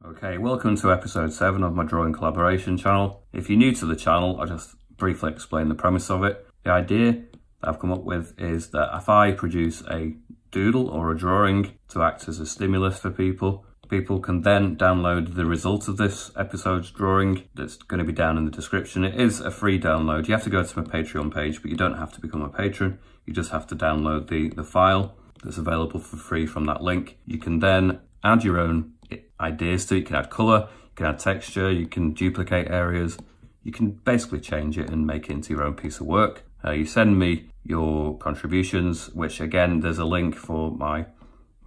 Okay, welcome to episode 7 of my drawing collaboration channel. If you're new to the channel, I'll just briefly explain the premise of it. The idea that I've come up with is that if I produce a doodle or a drawing to act as a stimulus for people, people can then download the result of this episode's drawing that's going to be down in the description. It is a free download. You have to go to my Patreon page, but you don't have to become a patron. You just have to download the file that's available for free from that link. You can then add your own ideas to it. You can add colour, you can add texture, you can duplicate areas. You can basically change it and make it into your own piece of work. You send me your contributions, which again, there's a link for my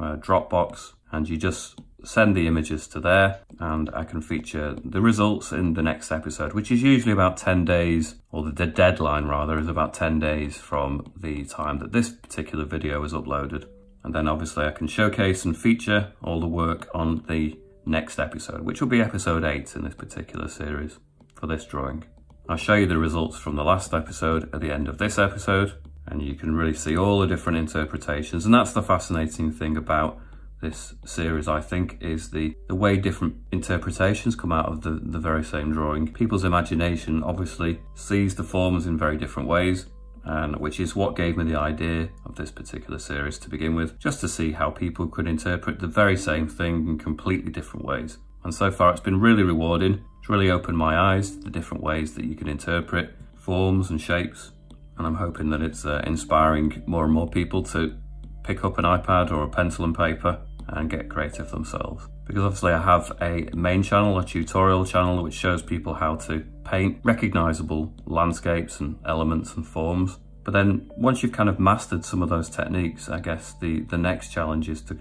Dropbox, and you just send the images to there and I can feature the results in the next episode, which is usually about 10 days, or the deadline rather is about 10 days from the time that this particular video is uploaded. And then obviously I can showcase and feature all the work on the next episode, which will be episode 8 in this particular series for this drawing. I'll show you the results from the last episode at the end of this episode, and you can really see all the different interpretations. And that's the fascinating thing about this series, I think, is the way different interpretations come out of the very same drawing. People's imagination obviously sees the forms in very different ways, and which is what gave me the idea of this particular series to begin with, just to see how people could interpret the very same thing in completely different ways. And so far it's been really rewarding. It's really opened my eyes to the different ways that you can interpret forms and shapes, and I'm hoping that it's inspiring more and more people to pick up an iPad or a pencil and paper and get creative themselves. Because obviously I have a main channel, a tutorial channel, which shows people how to paint recognizable landscapes and elements and forms. But then once you've kind of mastered some of those techniques, I guess the next challenge is to,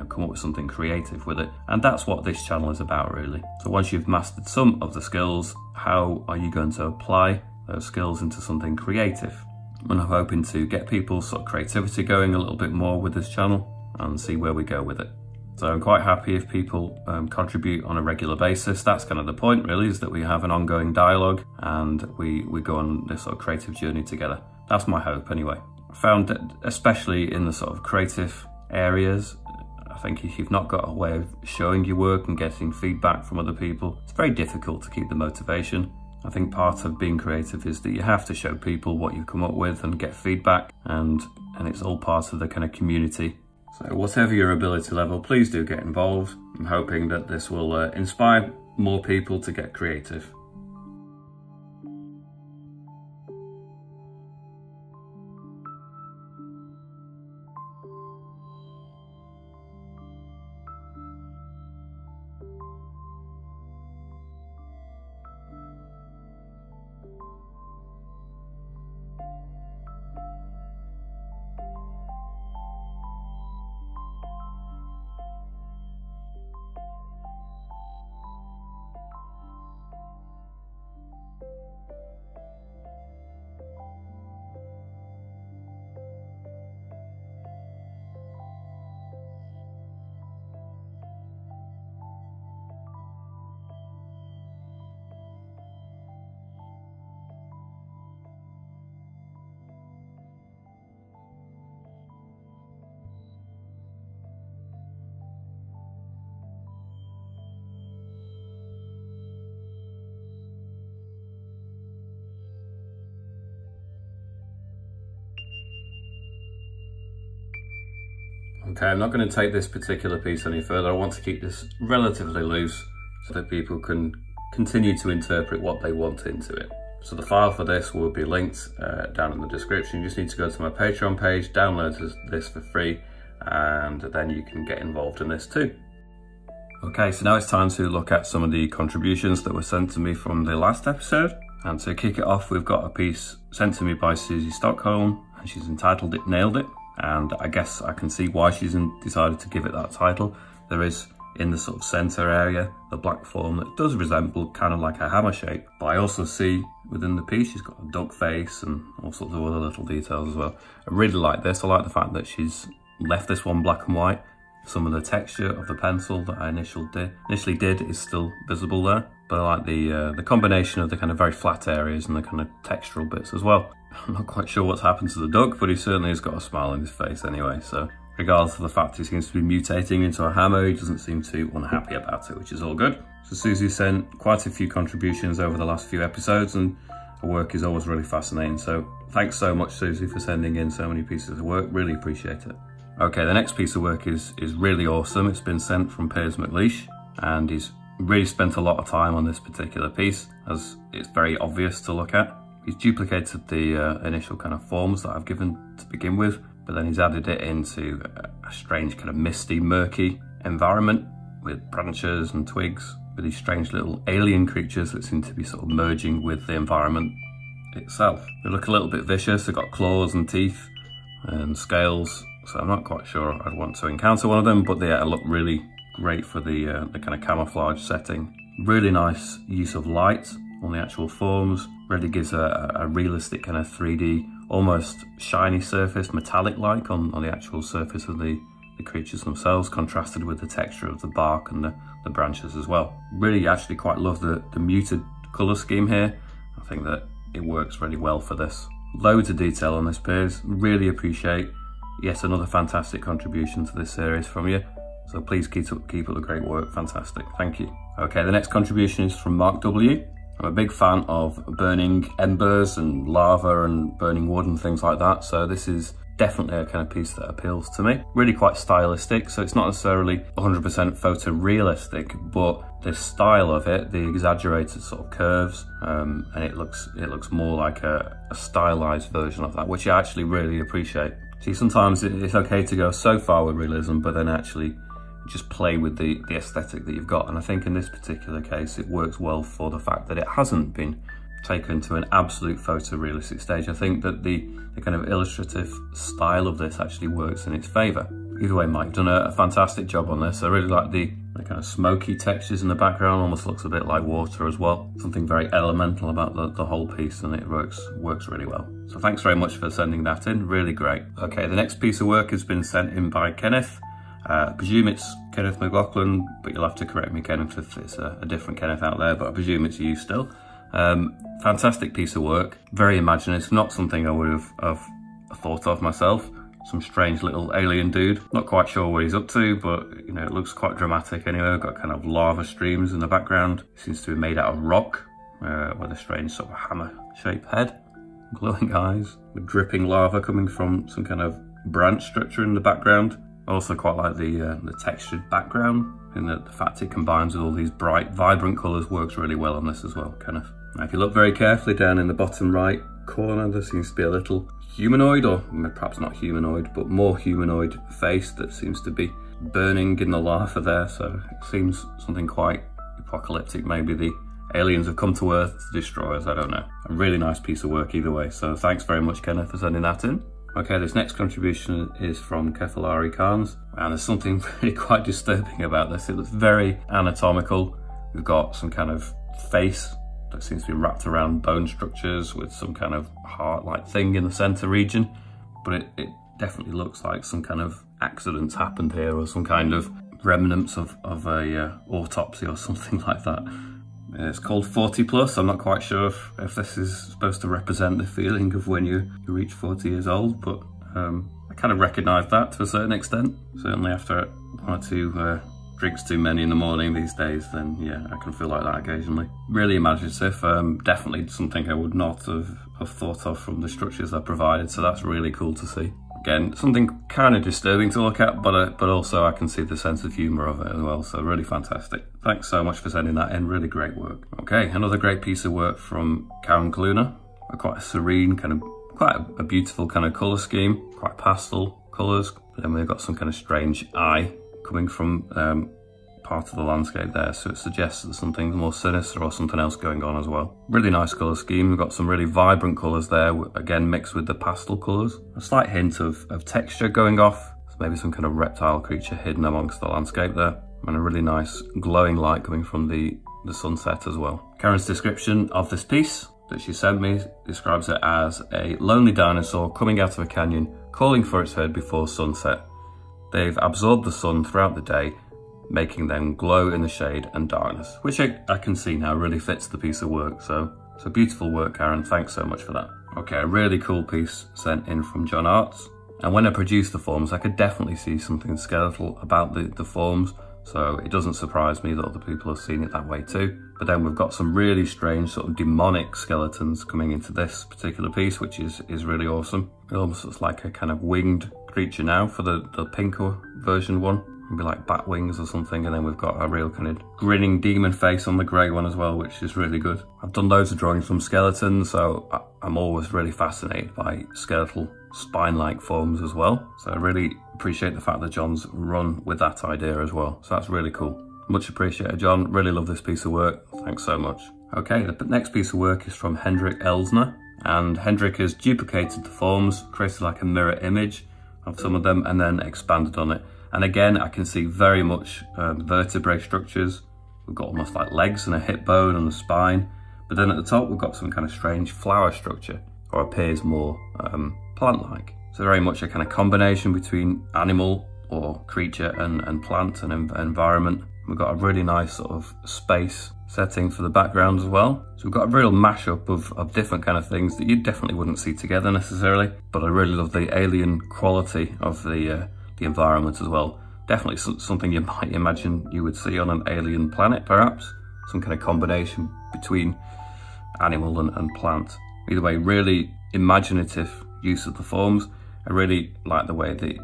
come up with something creative with it. And that's what this channel is about, really. So once you've mastered some of the skills, how are you going to apply those skills into something creative? And I'm hoping to get people's sort of creativity going a little bit more with this channel and see where we go with it. So I'm quite happy if people contribute on a regular basis. That's kind of the point, really, is that we have an ongoing dialogue and we go on this sort of creative journey together. That's my hope anyway. I found that especially in the sort of creative areas, I think if you've not got a way of showing your work and getting feedback from other people, it's very difficult to keep the motivation. I think part of being creative is that you have to show people what you've come up with and get feedback, and it's all part of the kind of community. So whatever your ability level, please do get involved. I'm hoping that this will inspire more people to get creative. Okay, I'm not going to take this particular piece any further. I want to keep this relatively loose so that people can continue to interpret what they want into it. So the file for this will be linked down in the description. You just need to go to my Patreon page, download this for free, and then you can get involved in this too. Okay, so now it's time to look at some of the contributions that were sent to me from the last episode. And to kick it off, we've got a piece sent to me by Susie Stockholm, and she's entitled "It Nailed It." And I guess I can see why she's decided to give it that title. There is, in the sort of center area, the black form that does resemble kind of like a hammer shape. But I also see within the piece, she's got a duck face and all sorts of other little details as well. I really like this. I like the fact that she's left this one black and white. Some of the texture of the pencil that I initially did is still visible there. But I like the combination of the kind of very flat areas and the kind of textural bits as well. I'm not quite sure what's happened to the duck, but he certainly has got a smile on his face anyway, so regardless of the fact he seems to be mutating into a hammer, he doesn't seem too unhappy about it, which is all good. So Susie sent quite a few contributions over the last few episodes, and her work is always really fascinating. So thanks so much, Susie, for sending in so many pieces of work. Really appreciate it. Okay, the next piece of work is really awesome. It's been sent from Piers MacLeod, and he's really spent a lot of time on this particular piece, as it's very obvious to look at. He's duplicated the initial kind of forms that I've given to begin with, but then he's added it into a strange kind of misty, murky environment with branches and twigs, with these strange little alien creatures that seem to be sort of merging with the environment itself. They look a little bit vicious. They've got claws and teeth and scales, so I'm not quite sure I'd want to encounter one of them, but they look really great for the kind of camouflage setting. Really nice use of light on the actual forms. Really gives a realistic kind of 3D, almost shiny surface, metallic-like on the actual surface of the creatures themselves, contrasted with the texture of the bark and the branches as well. Really actually quite love the muted colour scheme here. I think that it works really well for this. Loads of detail on this, Piers. Really appreciate yet another fantastic contribution to this series from you. So please keep up the great work. Fantastic, thank you. Okay, the next contribution is from Mark W. I'm a big fan of burning embers and lava and burning wood and things like that. So this is definitely a kind of piece that appeals to me. Really quite stylistic, so it's not necessarily 100% photorealistic, but the style of it, the exaggerated sort of curves, and it looks more like a stylized version of that, which I actually really appreciate. See, sometimes it's okay to go so far with realism, but then actually just play with the aesthetic that you've got. And I think in this particular case, it works well for the fact that it hasn't been taken to an absolute photorealistic stage. I think that the kind of illustrative style of this actually works in its favour. Either way, Mike, done a fantastic job on this. I really like the kind of smoky textures in the background, almost looks a bit like water as well. Something very elemental about the whole piece, and it works really well. So thanks very much for sending that in, really great. Okay, the next piece of work has been sent in by Kenneth. I presume it's Kenneth McLaughlin, but you'll have to correct me, Kenneth, if it's a different Kenneth out there, but I presume it's you still. Fantastic piece of work, very imaginative, not something I would have thought of myself. Some strange little alien dude, not quite sure what he's up to, but you know, it looks quite dramatic anyway. We've got kind of lava streams in the background. It seems to be made out of rock, with a strange sort of hammer-shaped head, glowing eyes, with dripping lava coming from some kind of branch structure in the background. I also quite like the textured background, and the fact it combines with all these bright, vibrant colours works really well on this as well, Kenneth. Now, if you look very carefully down in the bottom right corner, there seems to be a little humanoid, or perhaps not humanoid, but more humanoid face that seems to be burning in the lava there. So it seems something quite apocalyptic. Maybe the aliens have come to Earth to destroy us, I don't know. A really nice piece of work either way. So thanks very much, Kenneth, for sending that in. Okay, this next contribution is from Kefalari Khans, and there's something really quite disturbing about this. It looks very anatomical. We've got some kind of face that seems to be wrapped around bone structures with some kind of heart-like thing in the center region, but it definitely looks like some kind of accidents happened here, or some kind of remnants of a autopsy or something like that. It's called 40 plus. I'm not quite sure if this is supposed to represent the feeling of when you reach 40 years old, but I kind of recognise that to a certain extent. Certainly after one or two drinks too many in the morning these days, then yeah, I can feel like that occasionally. Really imaginative, definitely something I would not have thought of from the structures I provided, so that's really cool to see. Again, something kind of disturbing to look at, but also I can see the sense of humour of it as well, so really fantastic. Thanks so much for sending that in, really great work. Okay, another great piece of work from Karen Cluner. Quite a serene, quite a beautiful kind of colour scheme, quite pastel colours. Then we've got some kind of strange eye coming from part of the landscape there, so it suggests there's something more sinister or something else going on as well. Really nice colour scheme. We've got some really vibrant colours there, again mixed with the pastel colours. A slight hint of texture going off, so maybe some kind of reptile creature hidden amongst the landscape there, and a really nice glowing light coming from the sunset as well. Karen's description of this piece that she sent me describes it as a lonely dinosaur coming out of a canyon, calling for its herd before sunset. They've absorbed the sun throughout the day, making them glow in the shade and darkness, which I can see now really fits the piece of work. So beautiful work, Karen. Thanks so much for that. Okay, a really cool piece sent in from John Arts. And when I produced the forms, I could definitely see something skeletal about the forms. So it doesn't surprise me that other people have seen it that way too. But then we've got some really strange sort of demonic skeletons coming into this particular piece, which is really awesome. It almost looks like a kind of winged creature now for the pinker version one. Maybe like bat wings or something. And then we've got a real kind of grinning demon face on the grey one as well, which is really good. I've done loads of drawings from skeletons, so I'm always really fascinated by skeletal spine-like forms as well. So I really appreciate the fact that John's run with that idea as well. So that's really cool. Much appreciated, John. Really love this piece of work. Thanks so much. Okay, the next piece of work is from Hendrik Elsner. And Hendrik has duplicated the forms, created like a mirror image of some of them, and then expanded on it. And again, I can see very much vertebrae structures. We've got almost like legs and a hip bone and a spine. But then at the top, we've got some kind of strange flower structure, or appears more plant-like. So very much a kind of combination between animal or creature and plant and environment. We've got a really nice sort of space setting for the background as well. So we've got a real mashup of different kind of things that you definitely wouldn't see together necessarily. But I really love the alien quality of the environment as well. Definitely something you might imagine you would see on an alien planet, perhaps. Some kind of combination between animal and plant. Either way, really imaginative use of the forms. I really like the way that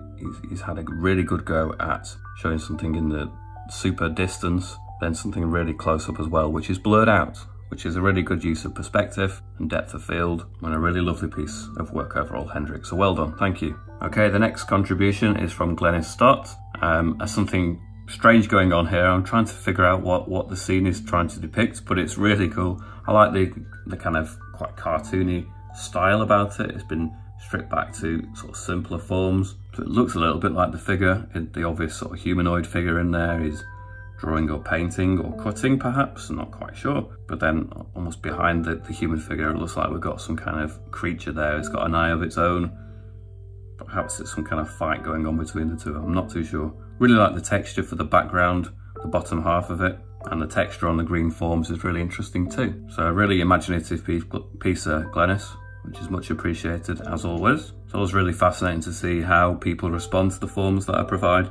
he's had a really good go at showing something in the super distance, then something really close up as well, which is blurred out, which is a really good use of perspective and depth of field, and a really lovely piece of work overall, Hendrik. So well done, thank you. Okay, the next contribution is from Glenys Stott. There's something strange going on here. I'm trying to figure out what the scene is trying to depict, but it's really cool. I like the kind of quite cartoony style about it. It's been stripped back to sort of simpler forms. So it looks a little bit like the figure, the obvious sort of humanoid figure in there is drawing or painting or cutting perhaps, I'm not quite sure. But then almost behind the human figure, it looks like we've got some kind of creature there. It's got an eye of its own. Perhaps it's some kind of fight going on between the two, I'm not too sure. Really like the texture for the background, the bottom half of it, and the texture on the green forms is really interesting too. So a really imaginative piece, Glenys, which is much appreciated as always. It's always really fascinating to see how people respond to the forms that I provide,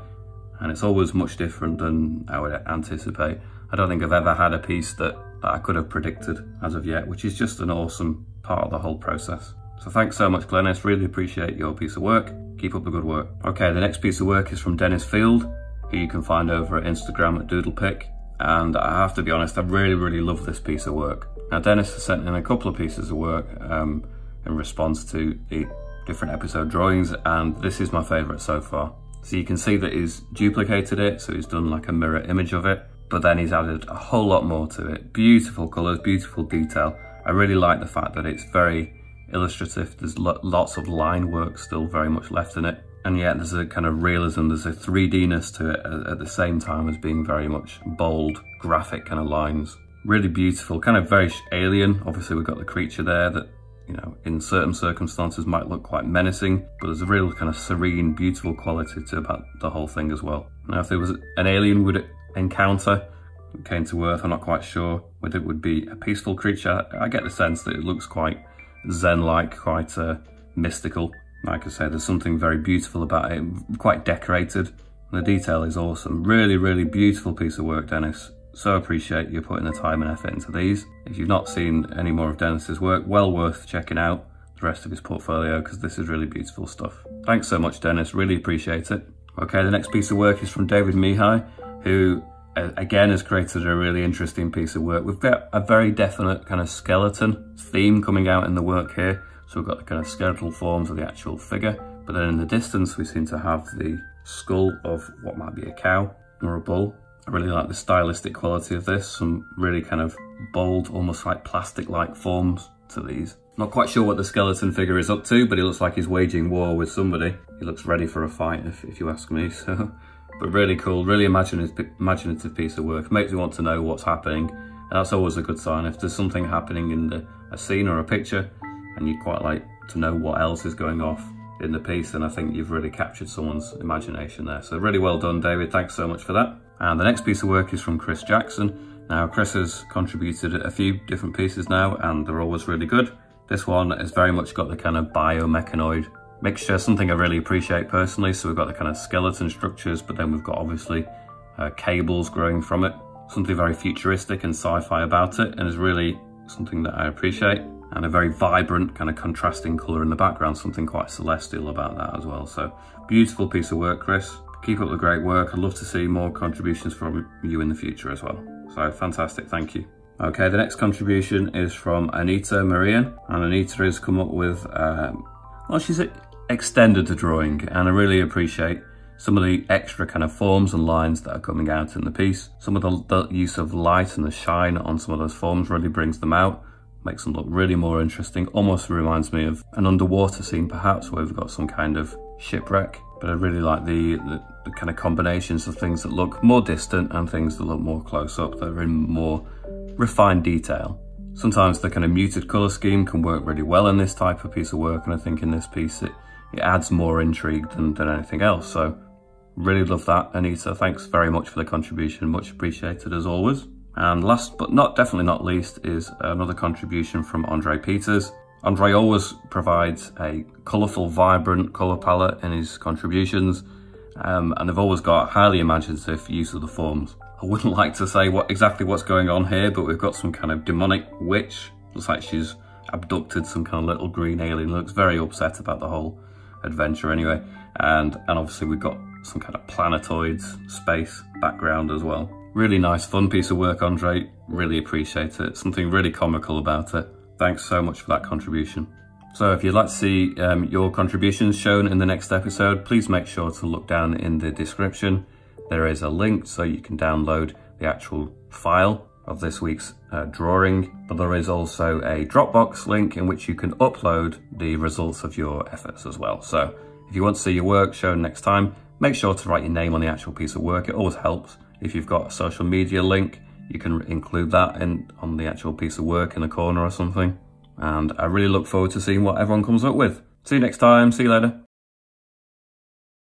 and it's always much different than I would anticipate. I don't think I've ever had a piece that I could have predicted as of yet, which is just an awesome part of the whole process. So thanks so much, Glenys, really appreciate your piece of work. Keep up the good work. Okay, the next piece of work is from Dennis Field, who you can find over at Instagram at DoodlePick. And I have to be honest, I really love this piece of work. Now Dennis has sent in a couple of pieces of work in response to the different episode drawings, and this is my favourite so far. So you can see that he's duplicated it, so he's done like a mirror image of it, but then he's added a whole lot more to it. Beautiful colours, beautiful detail. I really like the fact that it's very illustrative. There's lots of line work still very much left in it. And yet there's a kind of realism, there's a 3D-ness to it at the same time as being very much bold, graphic kind of lines. Really beautiful, kind of very alien. Obviously we've got the creature there that, you know, in certain circumstances might look quite menacing, but there's a real kind of serene, beautiful quality to about the whole thing as well. Now if there was an alien would encounter that came to Earth, I'm not quite sure whether it would be a peaceful creature. I get the sense that it looks quite Zen-like, quite mystical. Like I say, there's something very beautiful about it, quite decorated. The detail is awesome. Really beautiful piece of work, Dennis. So appreciate you putting the time and effort into these. If you've not seen any more of Dennis's work, well worth checking out the rest of his portfolio, because this is really beautiful stuff. Thanks so much, Dennis, really appreciate it. Okay, the next piece of work is from David Mihai, who again has created a really interesting piece of work. We've got a very definite kind of skeleton theme coming out in the work here. So we've got the kind of skeletal forms of the actual figure, but then in the distance we seem to have the skull of what might be a cow or a bull. I really like the stylistic quality of this, some really kind of bold, almost like plastic-like forms to these. Not quite sure what the skeleton figure is up to, but he looks like he's waging war with somebody. He looks ready for a fight, if you ask me. So, but really cool, really imaginative piece of work. Makes me want to know what's happening, and that's always a good sign. If there's something happening in a scene or a picture, and you'd quite like to know what else is going off in the piece, and I think you've really captured someone's imagination there. So really well done, David, thanks so much for that. And the next piece of work is from Chris Jackson. Now Chris has contributed a few different pieces now, and they're always really good. This one has very much got the kind of biomechanoid mixture, something I really appreciate personally. So we've got the kind of skeleton structures, but then we've got obviously cables growing from it. Something very futuristic and sci-fi about it, and is really something that I appreciate. And a very vibrant kind of contrasting colour in the background, something quite celestial about that as well. So beautiful piece of work, Chris. Keep up the great work. I'd love to see more contributions from you in the future as well. So fantastic, thank you. Okay, the next contribution is from Anita Marian, and Anita has come up with, well, she's extended the drawing, and I really appreciate some of the extra kind of forms and lines that are coming out in the piece. Some of the use of light and the shine on some of those forms really brings them out, makes them look really more interesting. Almost reminds me of an underwater scene perhaps, where we've got some kind of shipwreck. But I really like the kind of combinations of things that look more distant and things that look more close up, that are in more refined detail. Sometimes the kind of muted colour scheme can work really well in this type of piece of work, and I think in this piece it adds more intrigue than anything else. So really love that, Anita. Thanks very much for the contribution, much appreciated as always. And last but definitely not least is another contribution from Andre Peters. Andre always provides a colourful, vibrant colour palette in his contributions, and they've always got highly imaginative use of the forms. I wouldn't like to say exactly what's going on here, but we've got some kind of demonic witch. Looks like she's abducted some kind of little green alien. Looks very upset about the whole adventure anyway. And obviously we've got some kind of planetoids, space background as well. Really nice, fun piece of work, Andre. Really appreciate it. Something really comical about it. Thanks so much for that contribution. So if you'd like to see your contributions shown in the next episode, please make sure to look down in the description. There is a link so you can download the actual file of this week's drawing, but there is also a Dropbox link in which you can upload the results of your efforts as well. So if you want to see your work shown next time, make sure to write your name on the actual piece of work. It always helps. If you've got a social media link, you can include that on the actual piece of work in the corner or something. And I really look forward to seeing what everyone comes up with. See you next time. See you later.